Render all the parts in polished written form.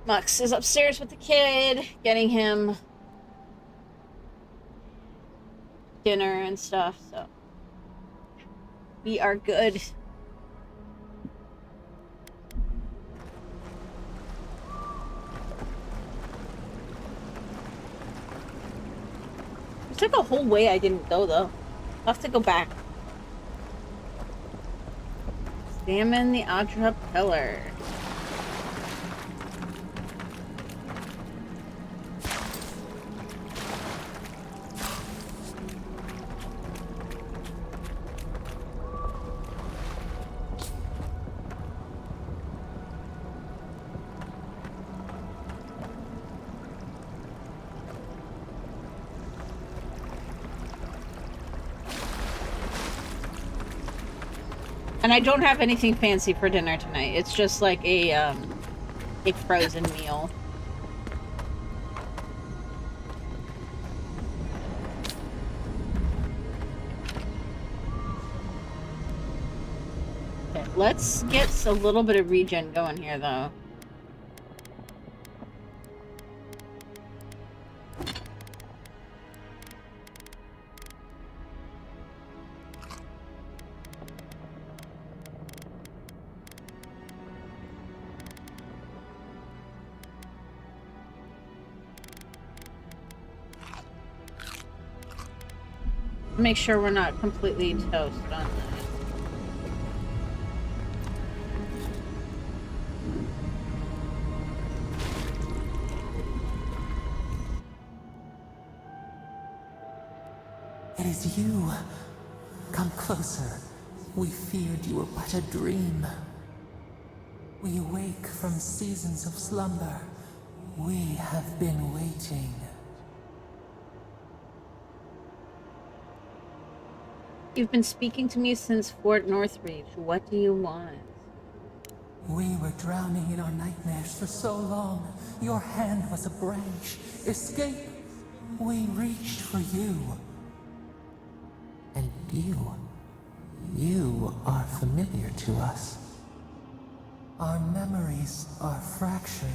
Mux is upstairs with the kid, getting him dinner and stuff, so we are good. It took a whole way I didn't go, though. I'll have to go back. Examine the Audra pillar. And I don't have anything fancy for dinner tonight. It's just like a frozen meal. Okay, let's get a little bit of regen going here, though. Make sure we're not completely toast on this. It is you. Come closer. We feared you were but a dream. We wake from seasons of slumber. We have been waiting. You've been speaking to me since Fort Northreach. What do you want? We were drowning in our nightmares for so long. Your hand was a branch. Escape! We reached for you. And you are familiar to us. Our memories are fractured.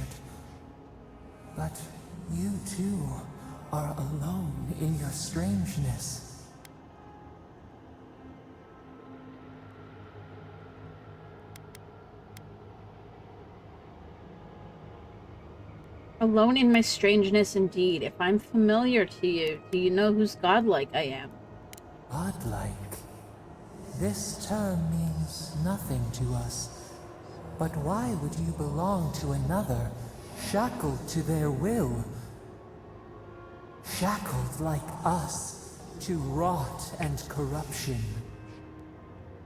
But you too are alone in your strangeness. Alone in my strangeness indeed. If I'm familiar to you, do you know whose godlike I am? Godlike? This term means nothing to us. But why would you belong to another, shackled to their will? Shackled like us, to rot and corruption.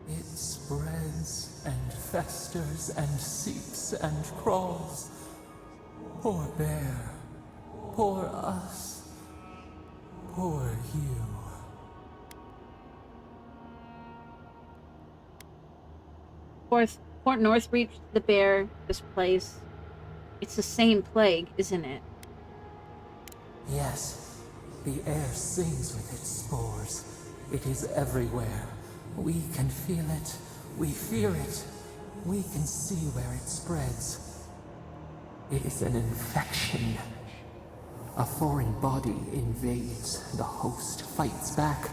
It spreads and festers and seeps and crawls. Poor bear, poor us, poor you. Fort Northreach, the bear, this place. It's the same plague, isn't it? Yes, the air sings with its spores. It is everywhere. We can feel it. We fear it. We can see where it spreads. It is an infection. A foreign body invades. The host fights back.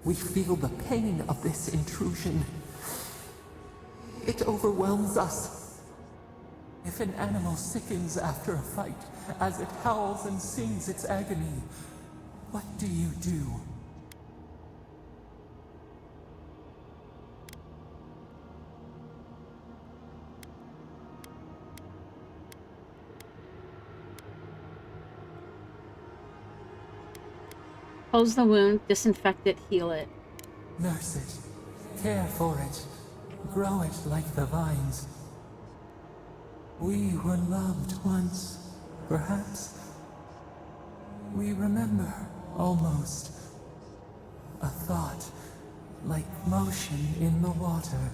We feel the pain of this intrusion. It overwhelms us. If an animal sickens after a fight, as it howls and sings its agony, what do you do? Close the wound, disinfect it, heal it. Nurse it. Care for it. Grow it like the vines. We were loved once, perhaps. We remember, almost. A thought, like motion in the water.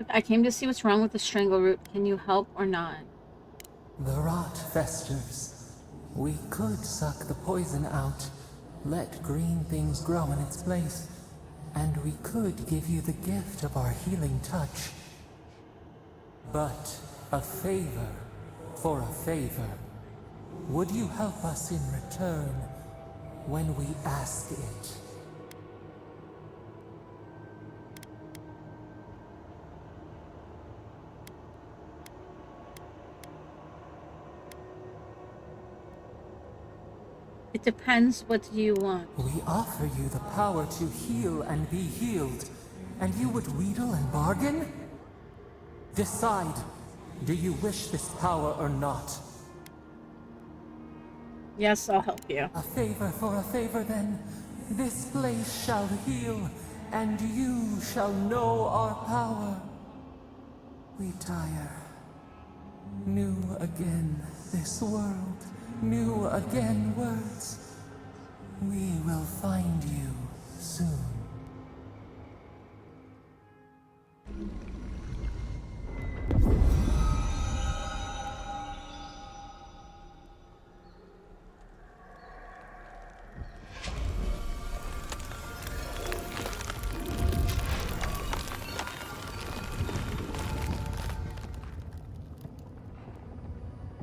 I came to see what's wrong with the strangleroot. Can you help or not? The rot festers. We could suck the poison out, let green things grow in its place. and we could give you the gift of our healing touch. But a favor for a favor. Would you help us in return when we ask it? It depends. What do you want? We offer you the power to heal and be healed, and you would wheedle and bargain? Decide. Do you wish this power or not? Yes, I'll help you. A favor for a favor, then. This place shall heal, and you shall know our power. We tire. New again this world, new again words. We will find you soon.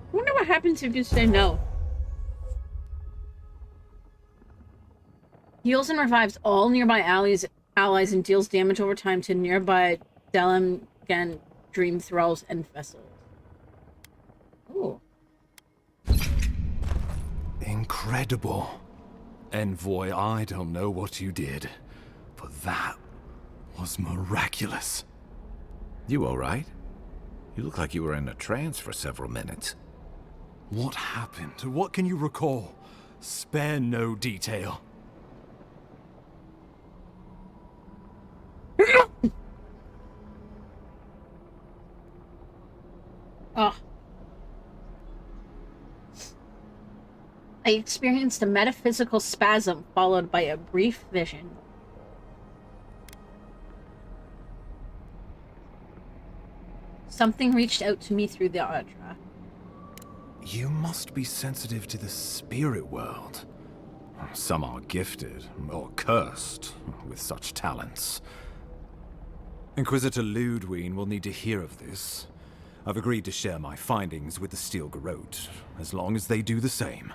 I wonder what happens if you say no. Heals and revives all nearby allies and deals damage over time to nearby Delimgan Dream Thralls and Vessels. Ooh. Incredible. Envoy, I don't know what you did, but that was miraculous. You alright? You look like you were in a trance for several minutes. What happened? What can you recall? Spare no detail. Oh. I experienced a metaphysical spasm followed by a brief vision. Something reached out to me through the Audra. You must be sensitive to the spirit world. Some are gifted, or cursed, with such talents. Inquisitor Ludwine will need to hear of this. I've agreed to share my findings with the Steel Garrote, as long as they do the same.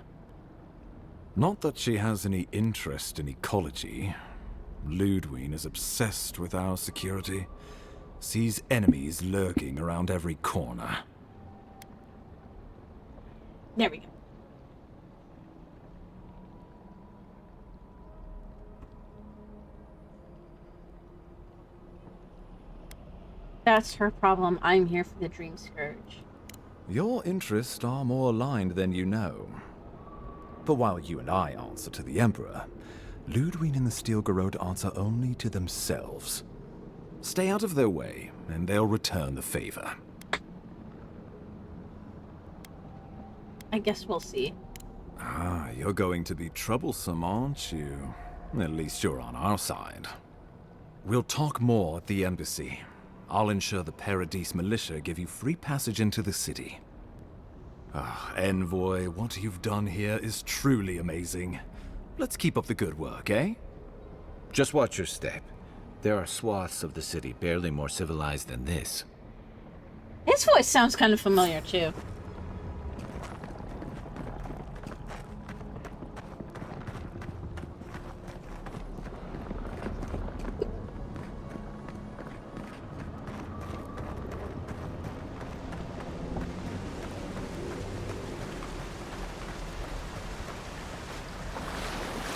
Not that she has any interest in ecology. Ludwine is obsessed with our security. Sees enemies lurking around every corner. There we go. That's her problem. I'm here for the Dream Scourge. Your interests are more aligned than you know. But while you and I answer to the Emperor, Ludwine and the Steel Garrote answer only to themselves. Stay out of their way, and they'll return the favor. I guess we'll see. Ah, you're going to be troublesome, aren't you? At least you're on our side. We'll talk more at the embassy. I'll ensure the Paradise Militia give you free passage into the city. Ah, Envoy, what you've done here is truly amazing. Let's keep up the good work, eh? Just watch your step. There are swaths of the city barely more civilized than this. His voice sounds kind of familiar, too.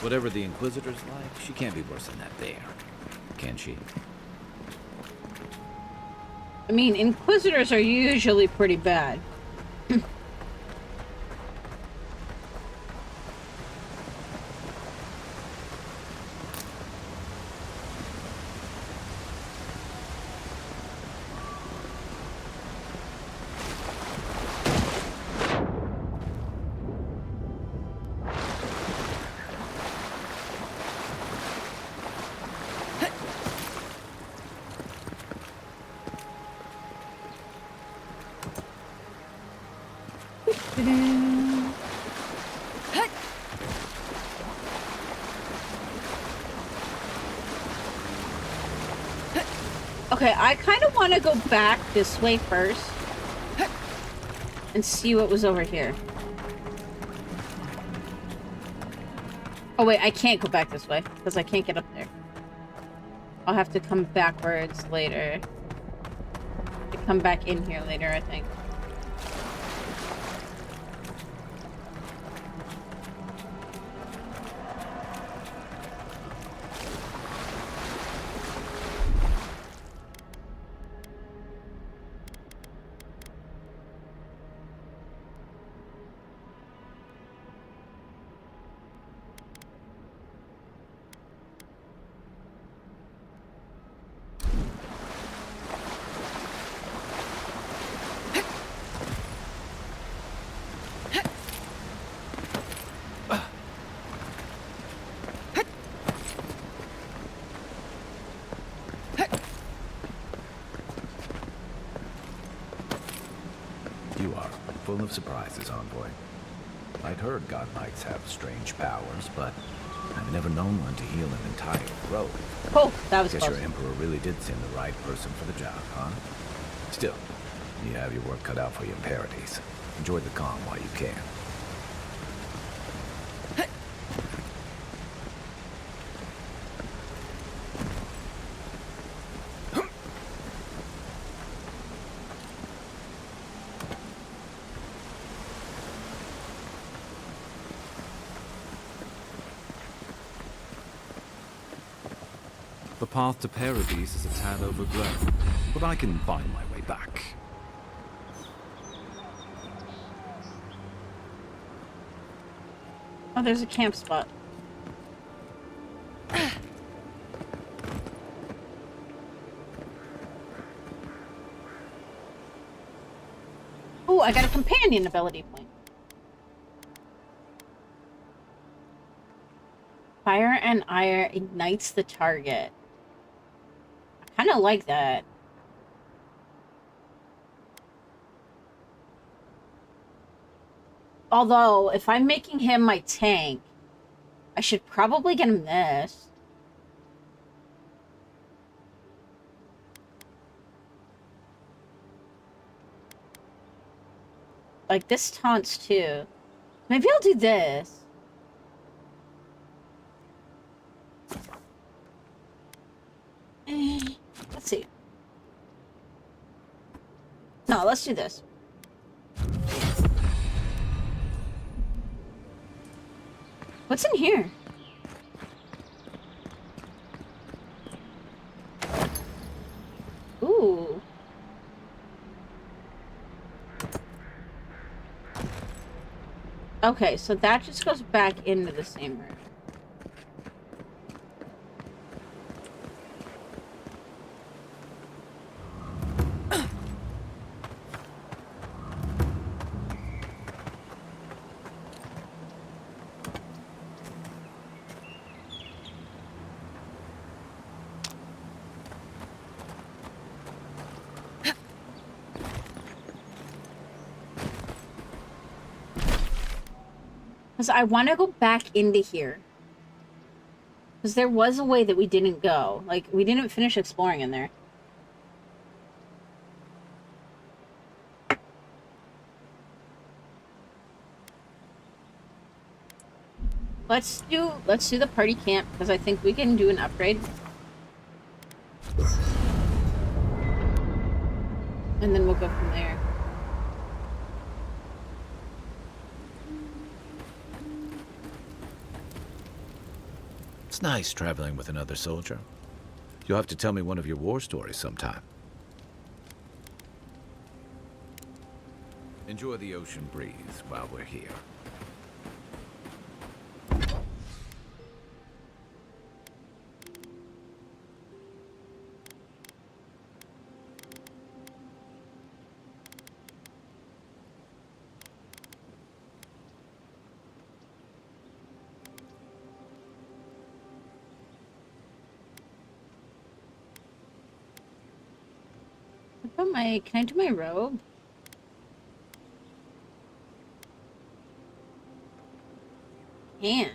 Whatever the Inquisitor's like, she can't be worse than that there. Can she? I mean, Inquisitors are usually pretty bad. Okay, I kind of want to go back this way first and see what was over here. Oh wait, I can't go back this way because I can't get up there. I'll have to come backwards later. To come back in here later, I think. You are full of surprises, envoy. I'd heard god knights have strange powers, but I've never known one to heal an entire grove. Oh, that was Guess close. your emperor really did send the right person for the job, huh? Still, you have your work cut out for you in Paradise. Enjoy the calm while you can. The path to Paradise is a tad overgrown, but I can find my way back. Oh, there's a camp spot. Oh, I got a companion ability point. Fire and ire ignites the target. I kind of like that. Although, if I'm making him my tank, I should probably get him this. Like, this taunts too. Maybe I'll do this. Let's see. No, let's do this. What's in here? Ooh. Okay, so that just goes back into the same room. Because I want to go back into here. Because there was a way that we didn't go. Like, we didn't finish exploring in there. Let's do the party camp, because I think we can do an upgrade. And then we'll go from there. It's nice traveling with another soldier. You'll have to tell me one of your war stories sometime. Enjoy the ocean breeze while we're here. What about my... Can I do my robe? Can.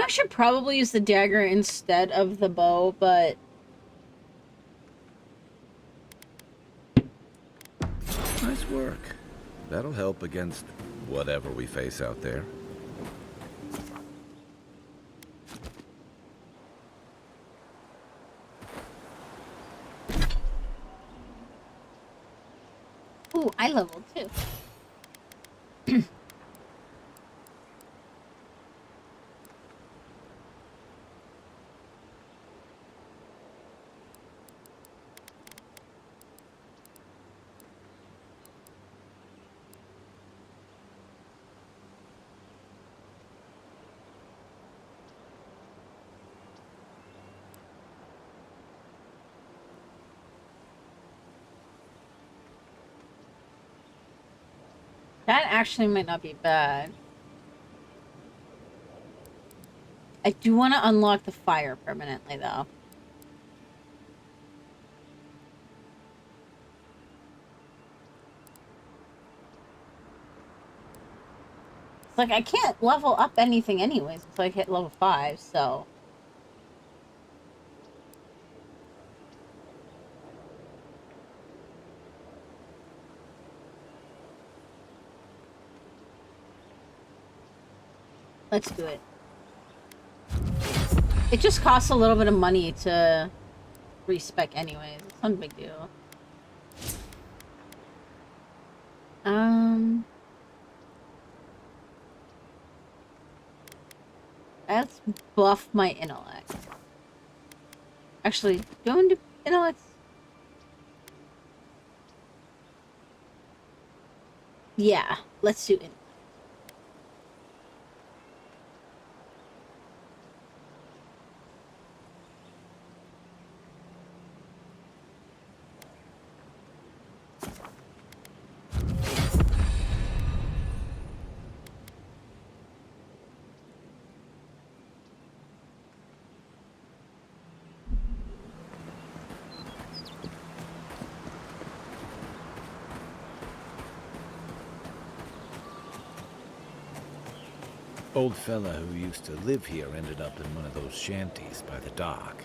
should probably use the dagger instead of the bow, but... Nice work. That'll help against whatever we face out there. Ooh, I leveled too. That actually might not be bad. I do want to unlock the fire permanently, though. It's like, I can't level up anything anyways until I hit level 5, so... Let's do it. It just costs a little bit of money to respec anyways. It's not a big deal. Let's buff my intellect. Actually, go into intellect. Yeah, let's do it. Old fella who used to live here ended up in one of those shanties by the dock.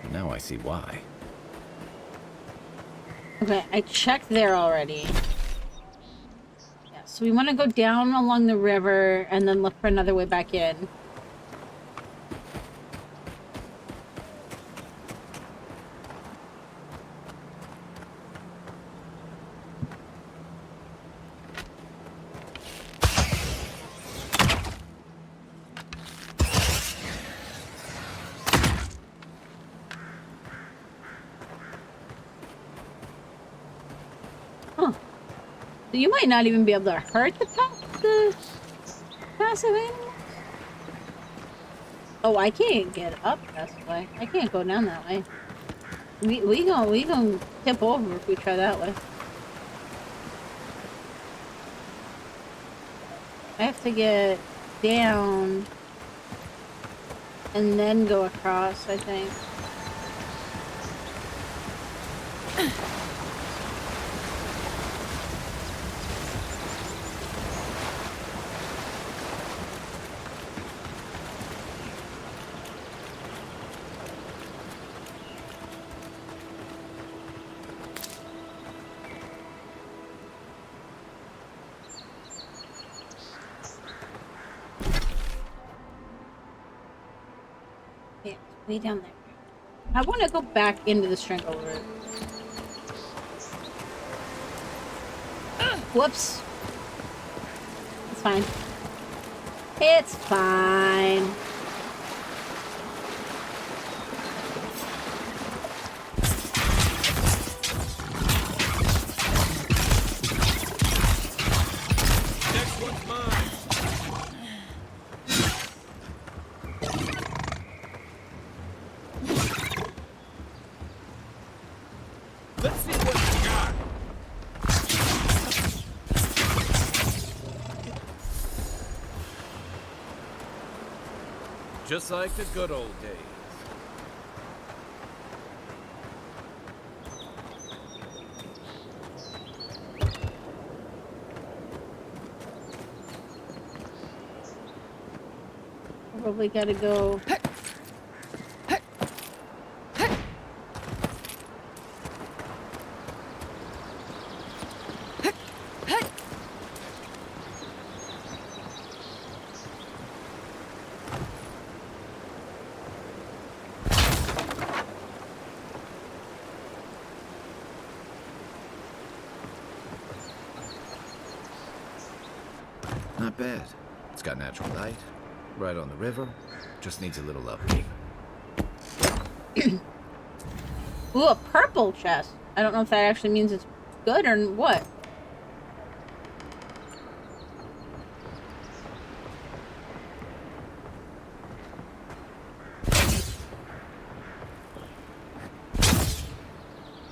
And now I see why. Okay, I checked there already. Yeah, so we want to go down along the river and then look for another way back in. So you might not even be able to hurt the passive animals. Oh, I can't get up this way. I can't go down that way. We gonna tip over if we try that way. I have to get down and then go across, I think. Way down there. I want to go back into the strangle room. Whoops. It's fine. It's fine. Next one's mine. Let's see what you got. Just like the good old days. probably gotta go. Not bad. It's got natural light, right on the river. Just needs a little upkeep. Ooh, a purple chest. I don't know if that actually means it's good or what.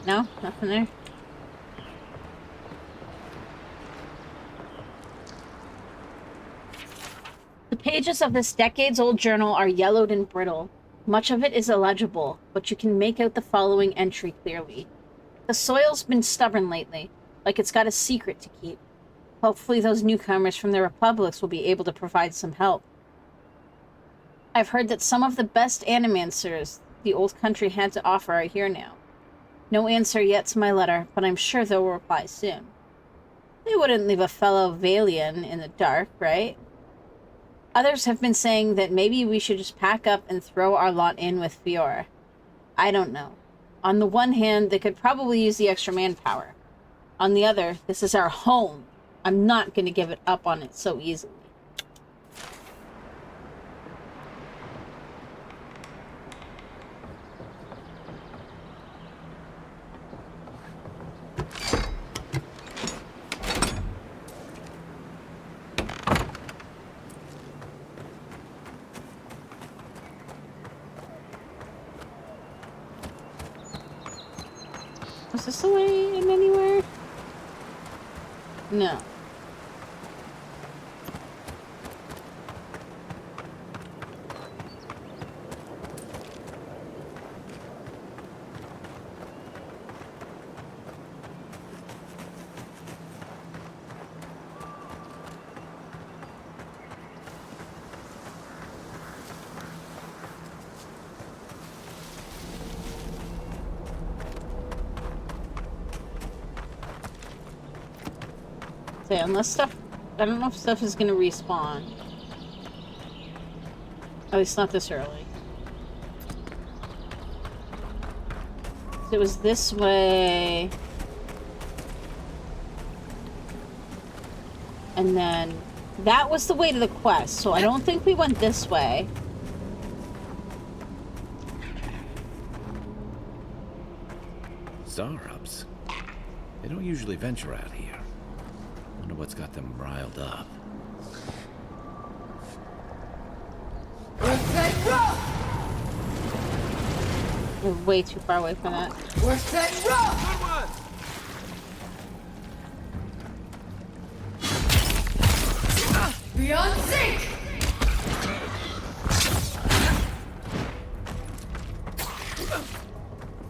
No? Nothing there? The pages of this decades-old journal are yellowed and brittle. Much of it is illegible, but you can make out the following entry clearly. The soil's been stubborn lately, like it's got a secret to keep. Hopefully those newcomers from the republics will be able to provide some help. I've heard that some of the best animancers the old country had to offer are here now. No answer yet to my letter, but I'm sure they'll reply soon. They wouldn't leave a fellow Valian in the dark, right? Others have been saying that maybe we should just pack up and throw our lot in with Fiora. I don't know. On the one hand, they could probably use the extra manpower. On the other, this is our home. I'm not going to give it up on it so easily. Is this the way in anywhere? No. Unless stuff... I don't know if stuff is gonna respawn. At least not this early. So it was this way. And then... that was the way to the quest, so I don't think we went this way. Zarups. They don't usually venture out here. Wonder what's got them riled up. We're way too far away from that. Beyond sync!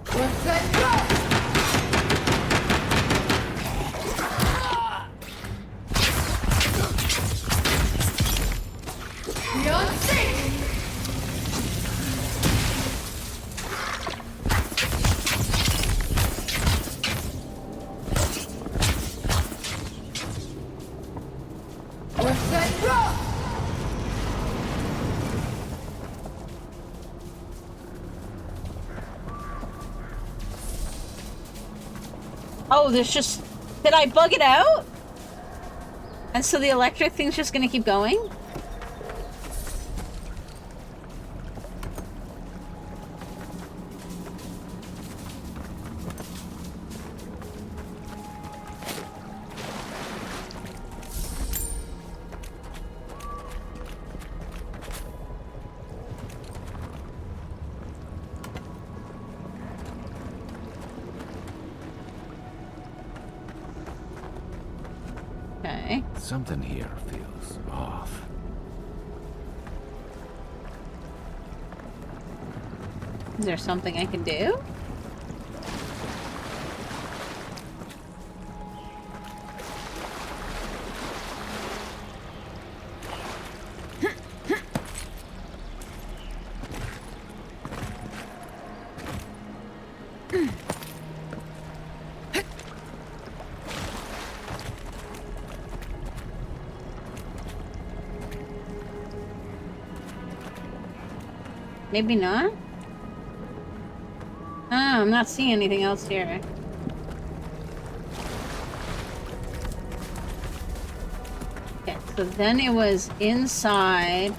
What's that drop? Beyond sync! What's that drop? Oh, there's just... did I bug it out? And so the electric thing's just gonna keep going? Okay. Something here feels off. Is there something I can do? Maybe not? Oh, I'm not seeing anything else here. Okay, so then it was inside.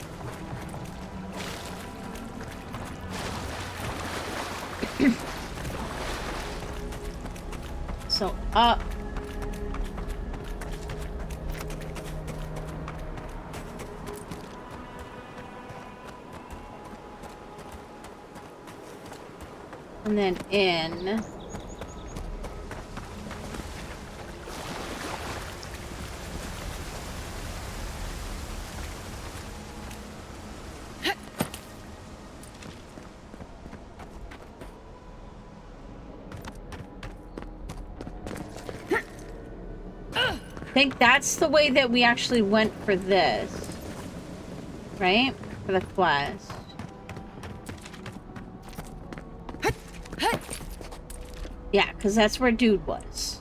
So up. And then in. I think that's the way that we actually went for this. Right? For the quest. Yeah, because that's where dude was.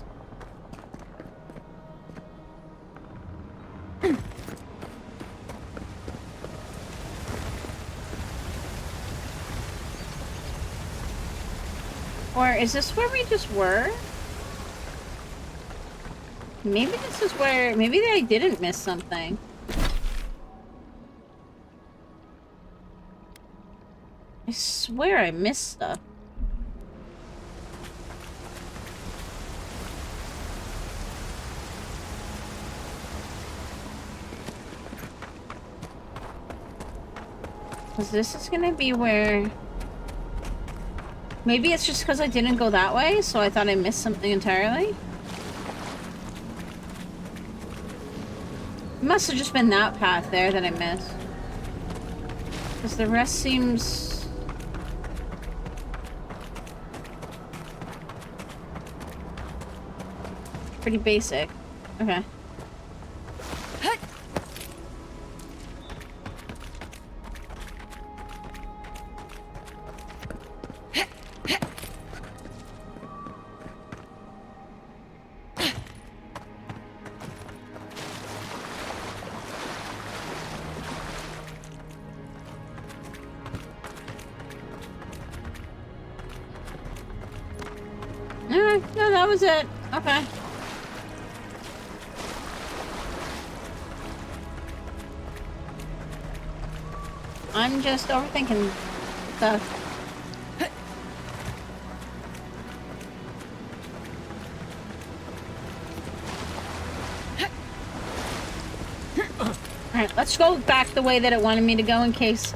Or is this where we just were? Maybe this is where... Maybe I didn't miss something. I swear I missed stuff. Because this is gonna be where... Maybe it's just because I didn't go that way, so I thought I missed something entirely. It must have just been that path there that I missed. Because the rest seems... pretty basic. Okay. No, that was it. Okay. I'm just overthinking stuff. Alright, let's go back the way that it wanted me to go in case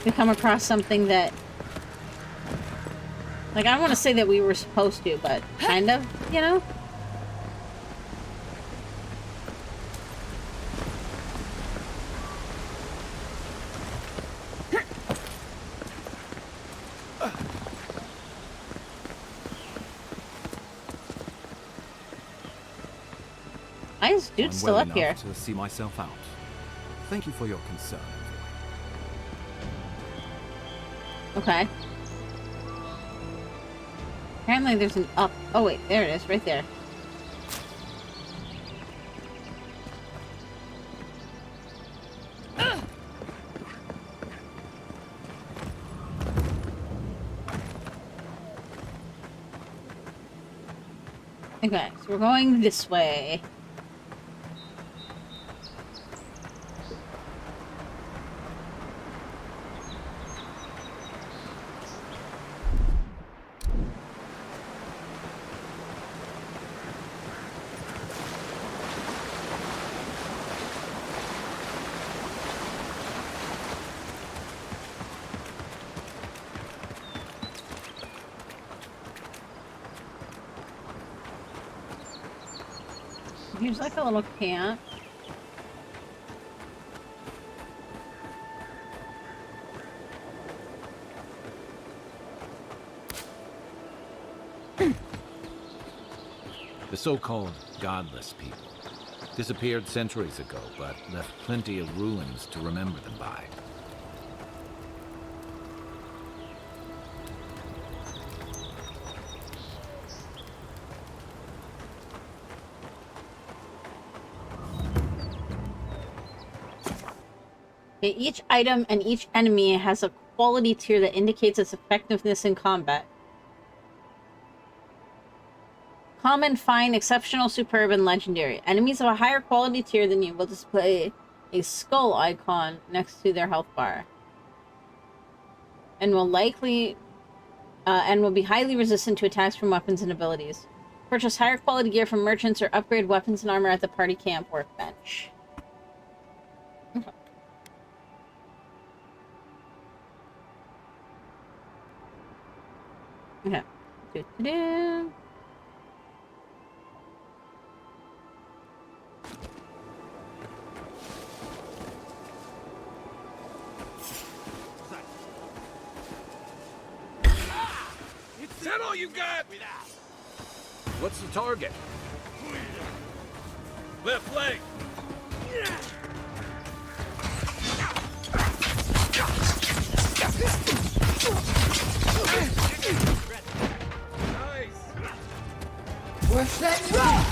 we come across something that... Like, I don't want to say that we were supposed to, but kind of, you know? Why is dude still well up here? enough to see myself out. Thank you for your concern. Okay. Apparently there's an up. Oh wait, there it is, right there. Okay, so we're going this way. Here's like a little camp. The so-called godless people disappeared centuries ago, but left plenty of ruins to remember them by. Okay, each item and each enemy has a quality tier that indicates its effectiveness in combat. Common, fine, exceptional, superb, and legendary. Enemies of a higher quality tier than you will display a skull icon next to their health bar. And will be highly resistant to attacks from weapons and abilities. Purchase higher quality gear from merchants or upgrade weapons and armor at the party camp workbench. Okay. Okay. Do-do-do. Is that all you got? What's the target? Left leg. Nice. Worse than rough!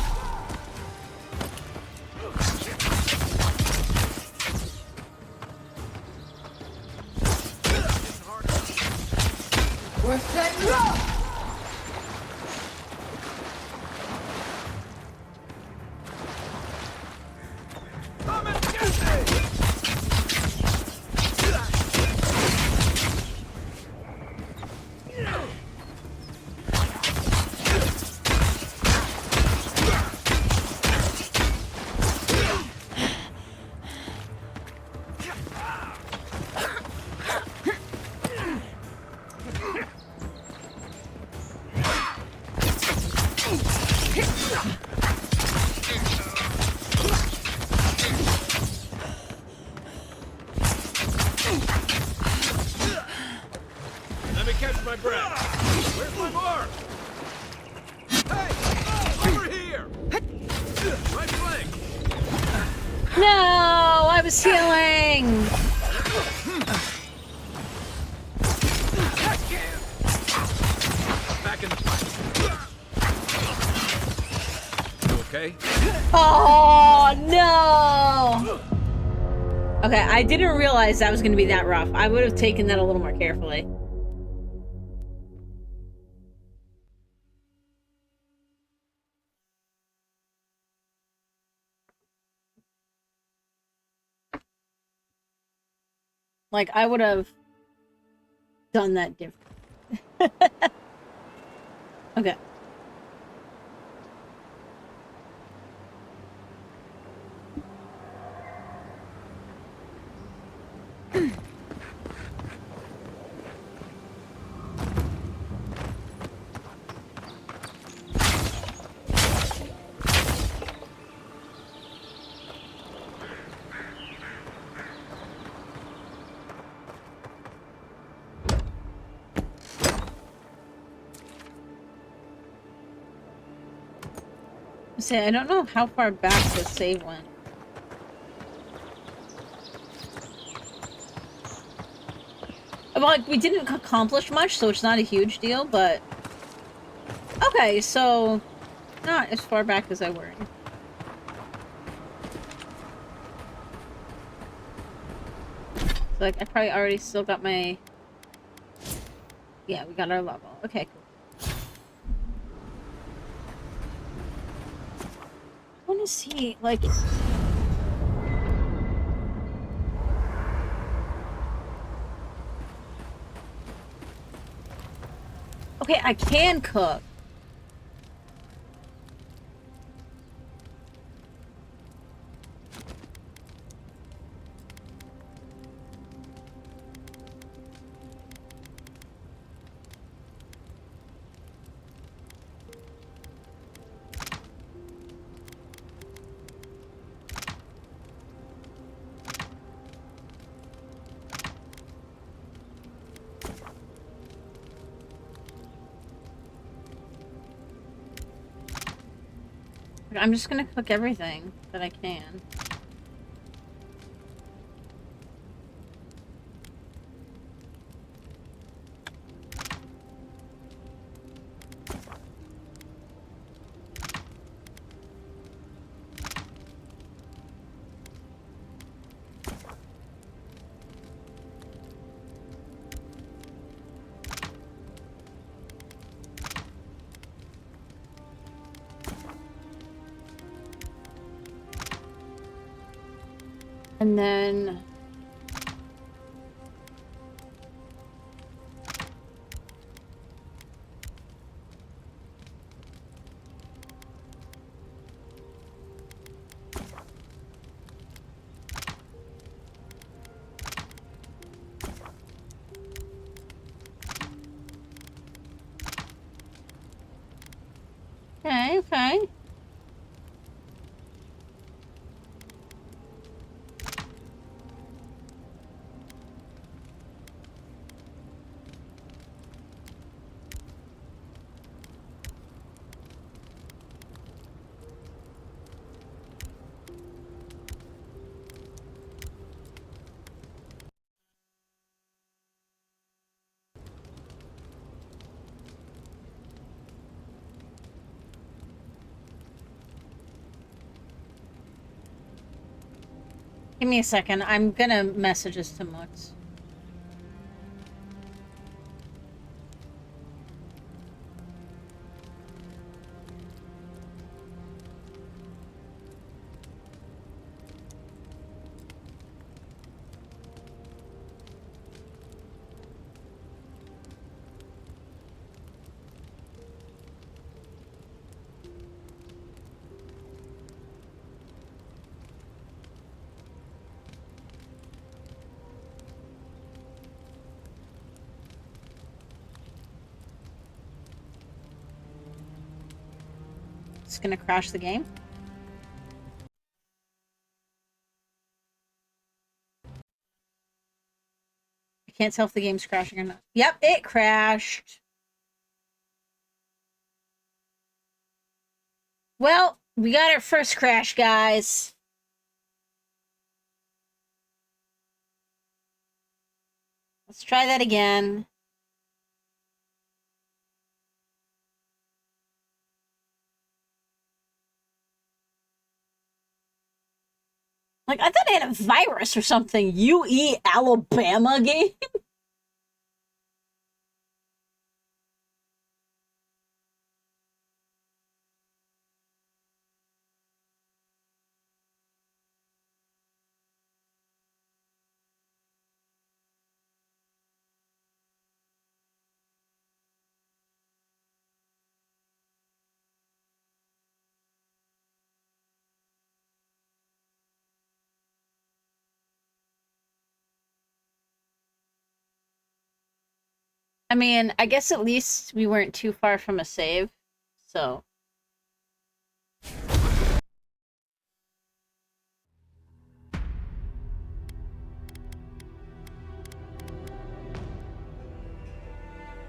Worse than rough! Come and get me! Let me catch my breath. Where's my mark? Hey! Over here! Right flank! No! I was healing! Back in the fight. You okay? Oh, no! Okay, I didn't realize that was going to be that rough. I would have taken that a little more carefully. Like, I would have done that different. Okay. Say, I don't know how far back the save went. Well, like, we didn't accomplish much, so it's not a huge deal, but... Okay, so... Not as far back as I worried. So, like, I probably already still got my... Yeah, we got our level. Okay, cool. I want to see, like... Okay, I can cook. I'm just gonna cook everything that I can. And then... Okay, okay. Give me a second. I'm gonna message this to Mux. It's gonna crash the game. I can't tell if the game's crashing or not. Yep, it crashed. Well, we got our first crash, guys. Let's try that again. Like, I thought I had a virus or something. UE Alabama game? I mean, I guess at least we weren't too far from a save, so...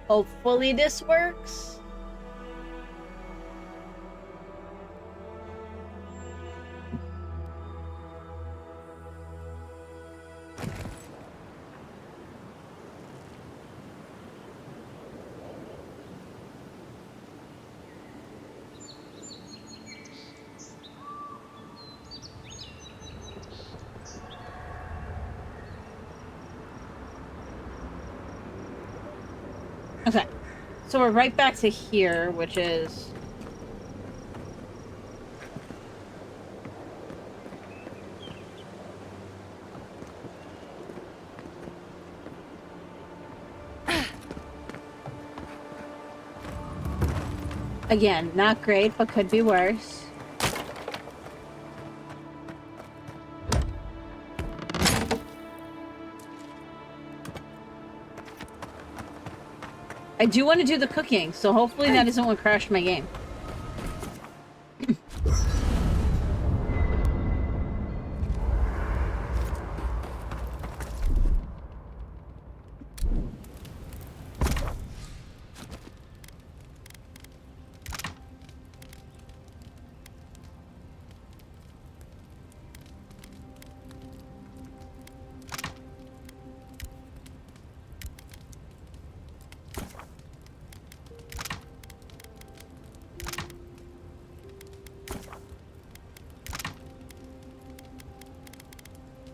Hopefully this works. Okay, so we're right back to here, which is... Again, not great, but could be worse. I do want to do the cooking, so hopefully that isn't what crashed my game.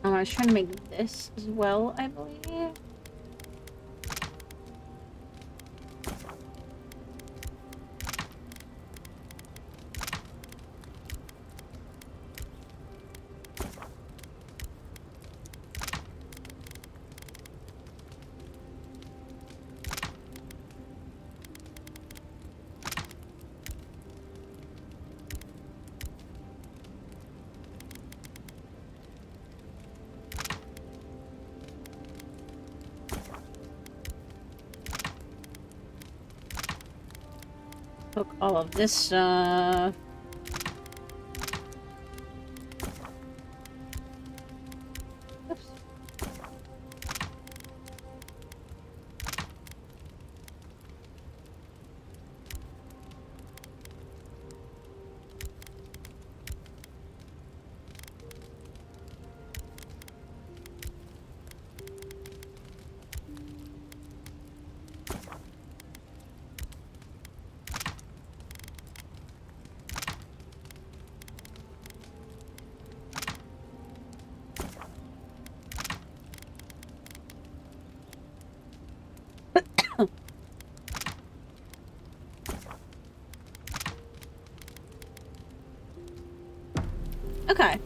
I was trying to make this as well, I believe. Took all of this stuff. Oops. Okay.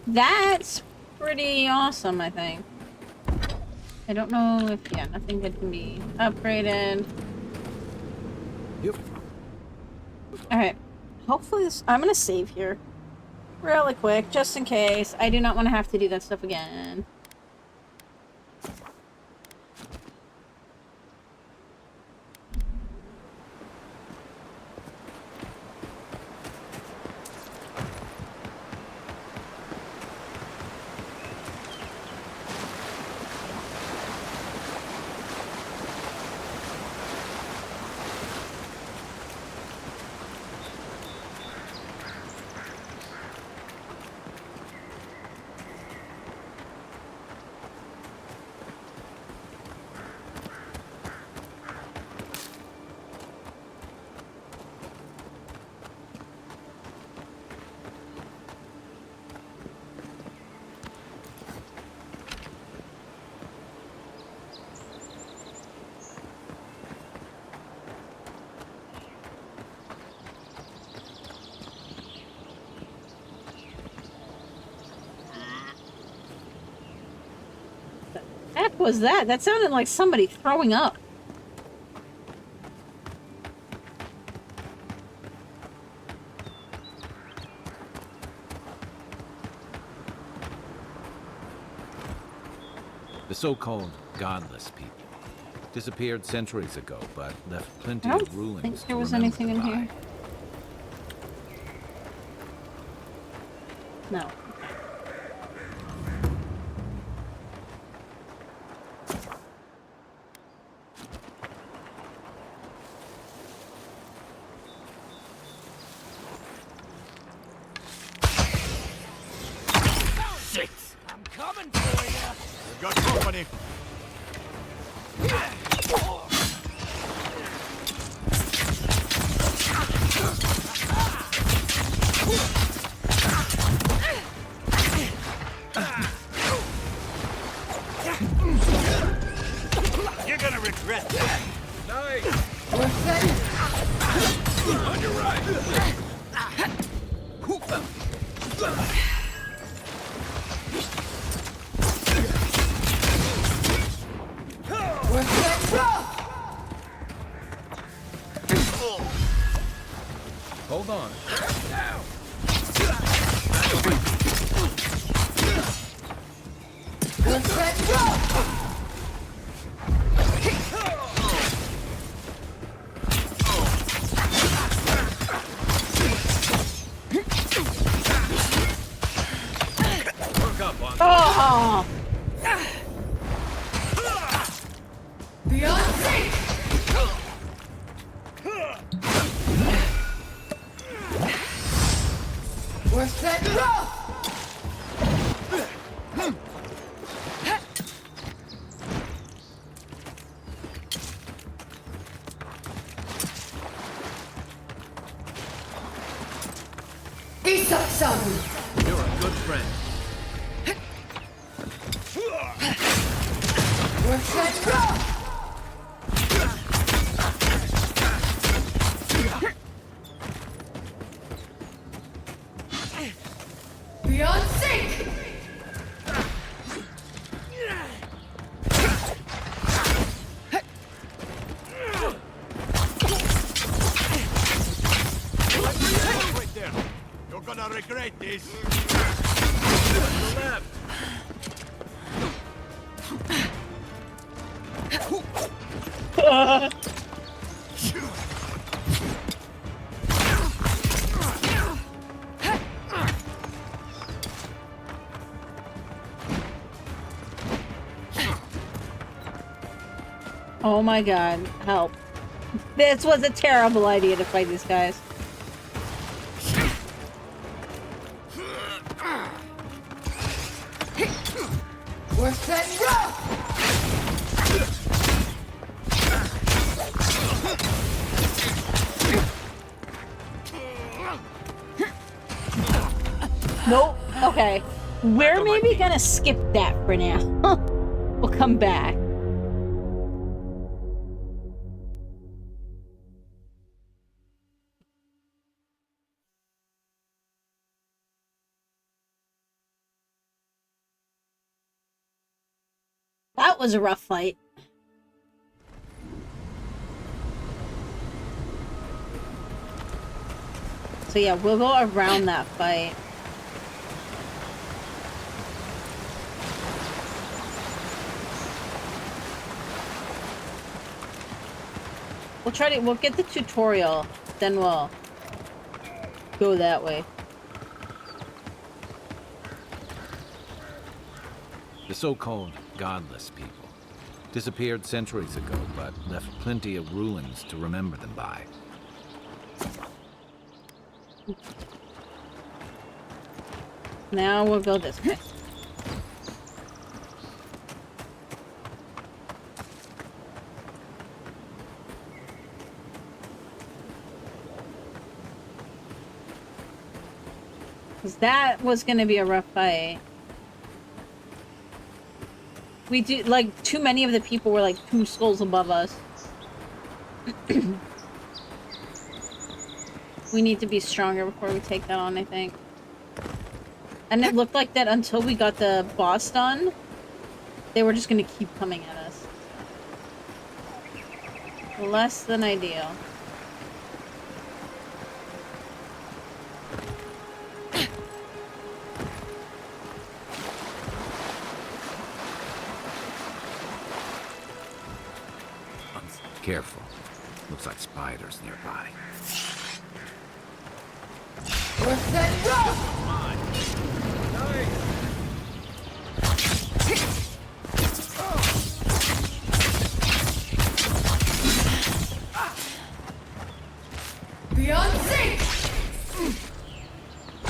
That's pretty awesome, I think. I don't know if, yeah, nothing that can be upgraded. Yep. Alright. Hopefully this... I'm gonna save here. Really quick, just in case. I do not want to have to do that stuff again. What the heck was that? That sounded like somebody throwing up. The so-called godless people disappeared centuries ago, but left plenty I don't of rulings think to there was remember anything in by. here. No. I'm coming for you. We've got company. You're gonna regret that. Nice. What's that? On your right. What's that? Hold on. What's that? Work up on Oh! Beyond safe. What's that? Isak-san. You're a good friend. What's that? Beyond safe. Wait there. You're gonna regret this. To the left. Oh my god, help. This was a terrible idea to fight these guys. Worse than rough! Nope. Okay. We're maybe gonna skip that for now. We'll come back. That was a rough fight. So yeah, we'll go around that fight. We'll get the tutorial, then we'll go that way. The so-called godless people disappeared centuries ago, but left plenty of ruins to remember them by. Now we'll go this way. Because that was going to be a rough fight. We do, like, too many of the people were, like, 2 skulls above us. We need to be stronger before we take that on, I think. And it looked like that until we got the boss done. They were just going to keep coming at us. Less than ideal. Careful. Looks like spiders nearby. Worse than rough! Beyond zinc!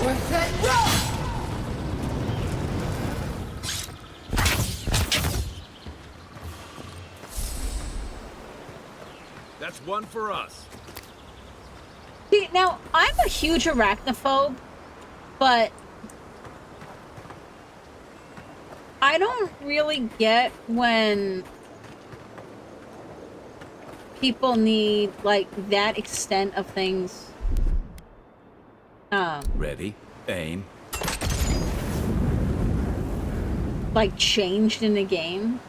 Worse than rough! That's one for us. See, now, I'm a huge arachnophobe, but I don't really get when people need, like, that extent of things. Ready? Aim. Like, changed in a game.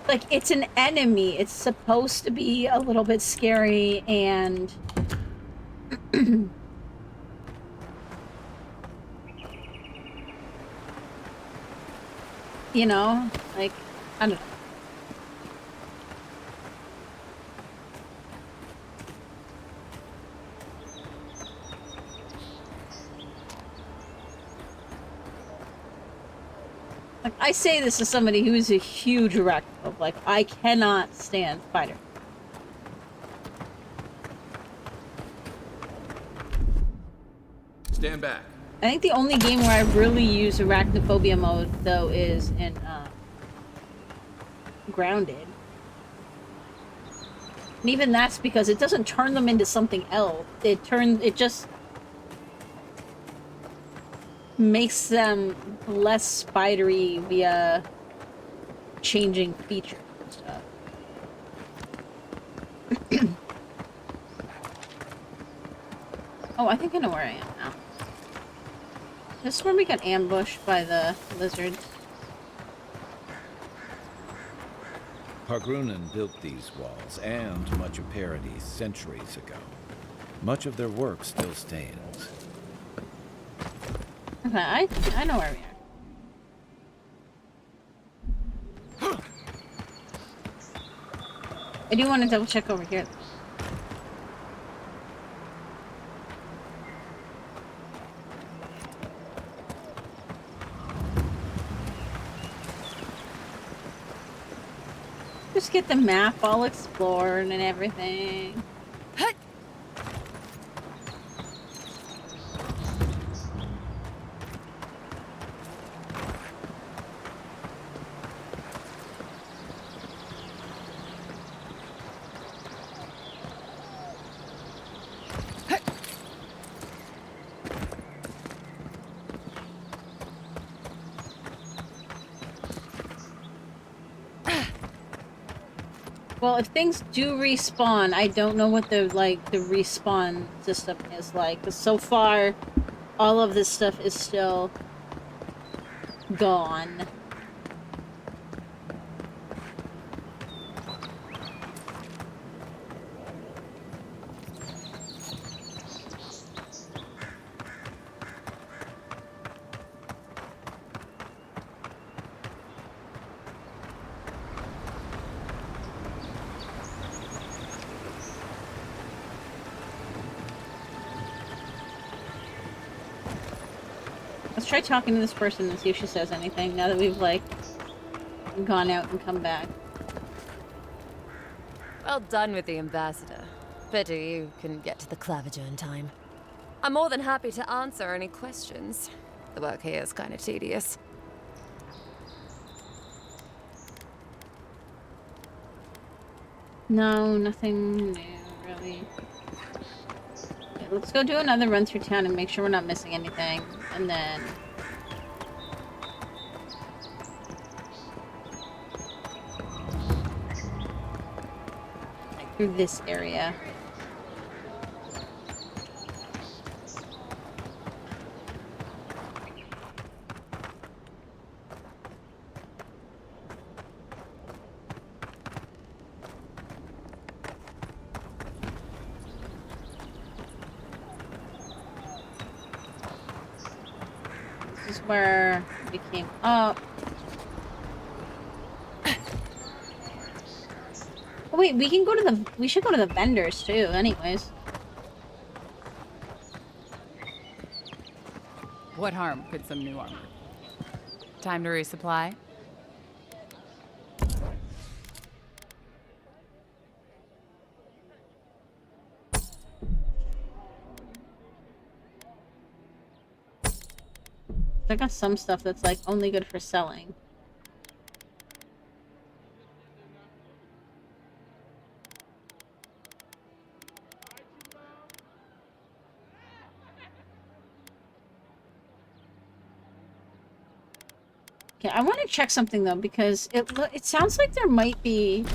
Like, it's an enemy. It's supposed to be a little bit scary and... you know? Like, I don't know. Like, I say this as somebody who is a huge arachnophobe. Like, I cannot stand spider. Stand back. I think the only game where I really use arachnophobia mode, though, is in, Grounded. And even that's because it doesn't turn them into something else. It just makes them less spidery via changing features and stuff. Oh, I think I know where I am now. This is where we got ambushed by the lizards. Pargrunen built these walls and much of Paradis centuries ago. Much of their work still stands. Okay, I know where we are. I do want to double check over here. Just get the map all explored and everything. Well, if things do respawn, I don't know what the respawn system is like. 'Cause so far, all of this stuff is still gone. Let's try talking to this person and see if she says anything now that we've, like, gone out and come back. Well done with the ambassador. Pity you couldn't get to the Claviger in time. I'm more than happy to answer any questions. The work here is kind of tedious. No, nothing new, really. Okay, let's go do another run through town and make sure we're not missing anything. And then... through this area. This is where we came up. Oh, wait, we can go to the... we should go to the vendors, too, anyways. What harm could some new armor? Time to resupply? I got some stuff that's, like, only good for selling. Okay, I want to check something though, because it sounds like there might be...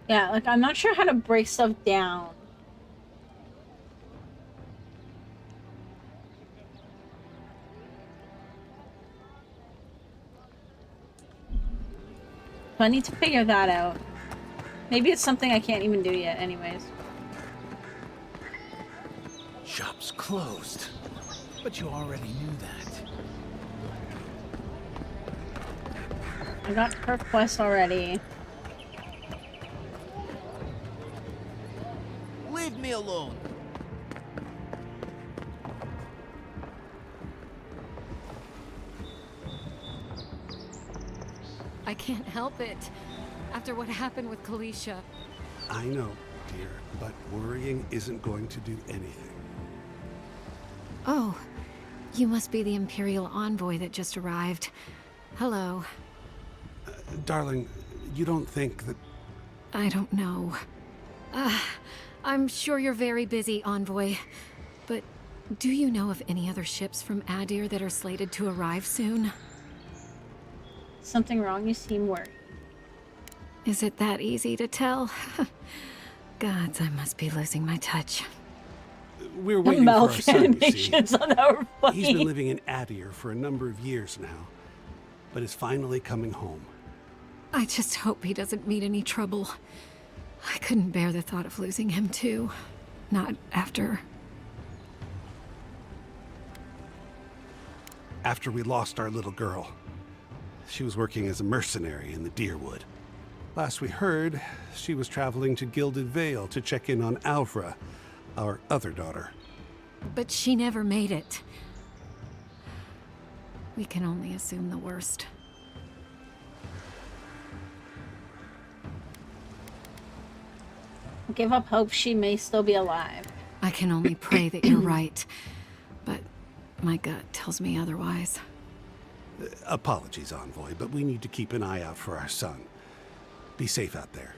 Yeah, like, I'm not sure how to break stuff down. So I need to figure that out. Maybe it's something I can't even do yet, anyways. Shop's closed. But you already knew that. I got her quest already. Leave me alone. I can't help it. After what happened with Kalisha. I know, dear, but worrying isn't going to do anything. Oh, you must be the Imperial envoy that just arrived. Hello. Darling, you don't think that... I don't know. I'm sure you're very busy, envoy. But do you know of any other ships from Adir that are slated to arrive soon? Something wrong? You seem worried. Is it that easy to tell? Gods, I must be losing my touch. We're waiting for our Mouth son, you see. animations on our plane. He's been living in Adir for a number of years now, but is finally coming home. I just hope he doesn't meet any trouble. I couldn't bear the thought of losing him too. Not after... after we lost our little girl. She was working as a mercenary in the Deerwood. Last we heard, she was traveling to Gilded Vale to check in on Alvra, our other daughter. But she never made it. We can only assume the worst. Give up hope she may still be alive. I can only pray that you're right, but my gut tells me otherwise. Apologies, Envoy, but we need to keep an eye out for our son. Be safe out there.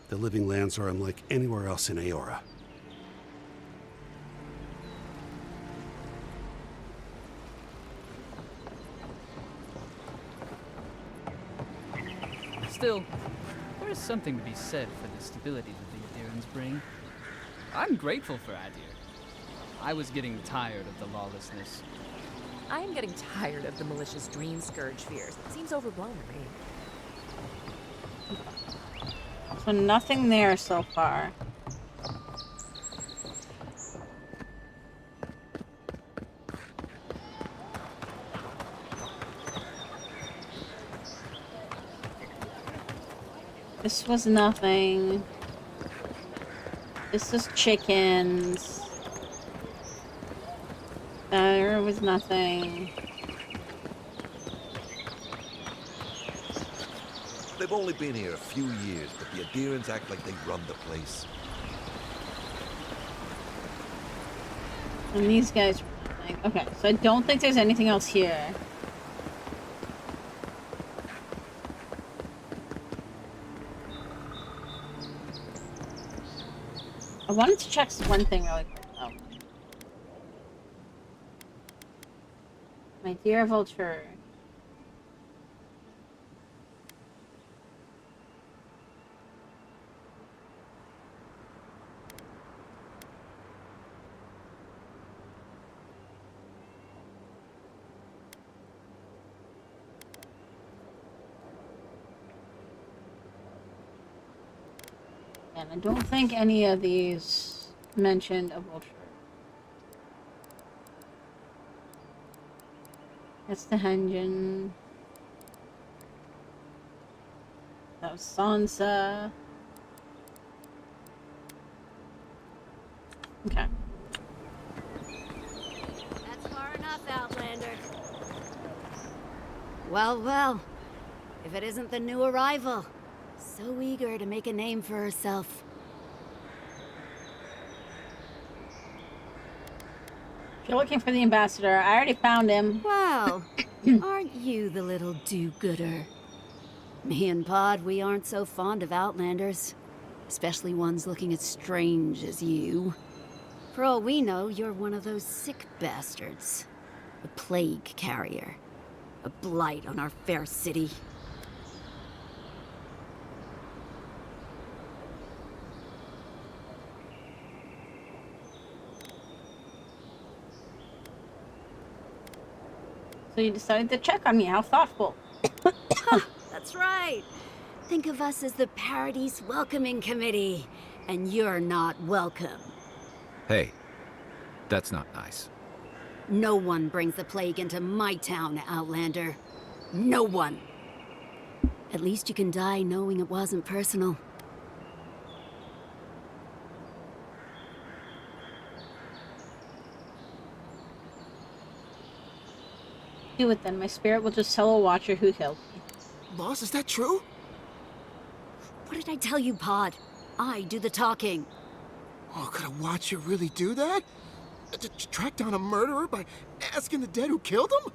The Living Lands are unlike anywhere else in Aora. Still, there is something to be said for the stability that the Adirans bring. I'm grateful for Adir. I was getting tired of the lawlessness. I am getting tired of the malicious dream scourge fears. It seems overblown to me. So nothing there so far. This was nothing. This is chickens. There was nothing. They've only been here a few years, but the Adirans act like they run the place. And these guys were nothing. Okay, so I don't think there's anything else here. I wanted to check one thing really quick, though. My dear vulture. And I don't think any of these mentioned a vulture. That's the Henjin. That was Sansa. Okay. That's far enough, Outlander. Well, well. If it isn't the new arrival. So eager to make a name for herself. If you're looking for the ambassador, I already found him. Well, aren't you the little do-gooder? Me and Pod, we aren't so fond of Outlanders. Especially ones looking as strange as you. For all we know, you're one of those sick bastards. A plague carrier. A blight on our fair city. So you decided to check on me. How thoughtful. That's right. Think of us as the Paradise Welcoming Committee. And you're not welcome. Hey, that's not nice. No one brings the plague into my town, Outlander. No one. At least you can die knowing it wasn't personal. Do it then. My spirit will just tell a watcher who killed me. Boss, is that true? What did I tell you, Pod? I do the talking. Oh, could a watcher really do that? To track down a murderer by asking the dead who killed him?